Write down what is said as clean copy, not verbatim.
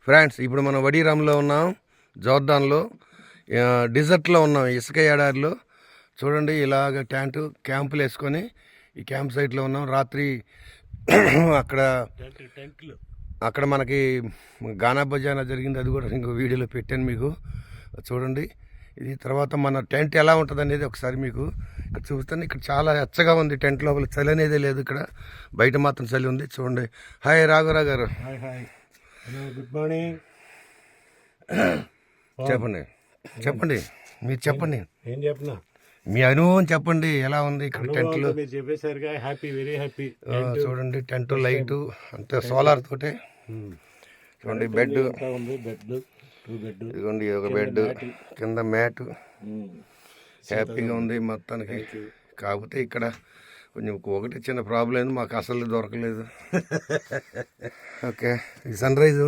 Friends ఇప్పుడు మనం వడీరామ్లో ఉన్నాం, జోర్డాన్లో డిజర్ట్లో ఉన్నాం, ఇసుక ఎడారిలో. చూడండి ఇలాగ క్యాంపులు వేసుకొని ఈ క్యాంప్ సైట్లో ఉన్నాం. రాత్రి అక్కడ మనకి గానా బజానా జరిగింది, అది కూడా ఇంకో వీడియోలో పెట్టాను మీకు చూడండి. ఇది తర్వాత మన టెంట్ ఎలా ఉంటుంది అనేది ఒకసారి మీకు ఇక్కడ చూస్తాను. ఇక్కడ చాలా ఎచ్చగా ఉంది టెంట్ లోపల, చలి అనేదే లేదు. ఇక్కడ బయట మాత్రం చలి ఉంది. చూడండి. హాయ్ రాఘవరావు గారు. Good morning. చెప్పండి మీరు చెప్పండి, ఏం చెప్పనా, మీ అనుభవం చెప్పండి. ఎలా ఉంది ఇక్కడ టెంట్లో? చెప్పేసరిగా హ్యాపీ, వెరీ హ్యాపీ. చూడండి టెంట్ లైట్ అంతే సోలార్ తోటే. చూడండి బెడ్ ఉంది, బెడ్ 2 బెడ్, ఇదిగోండి ఒక బెడ్, కింద మ్యాట్. హ్యాపీగా ఉంది మొత్తానికి. కాకపోతే ఇక్కడ కొంచెం ఒకటి చిన్న ప్రాబ్లం, మాకు అసలు దొరకలేదు. ఓకే, ఈ సన్ రైజ్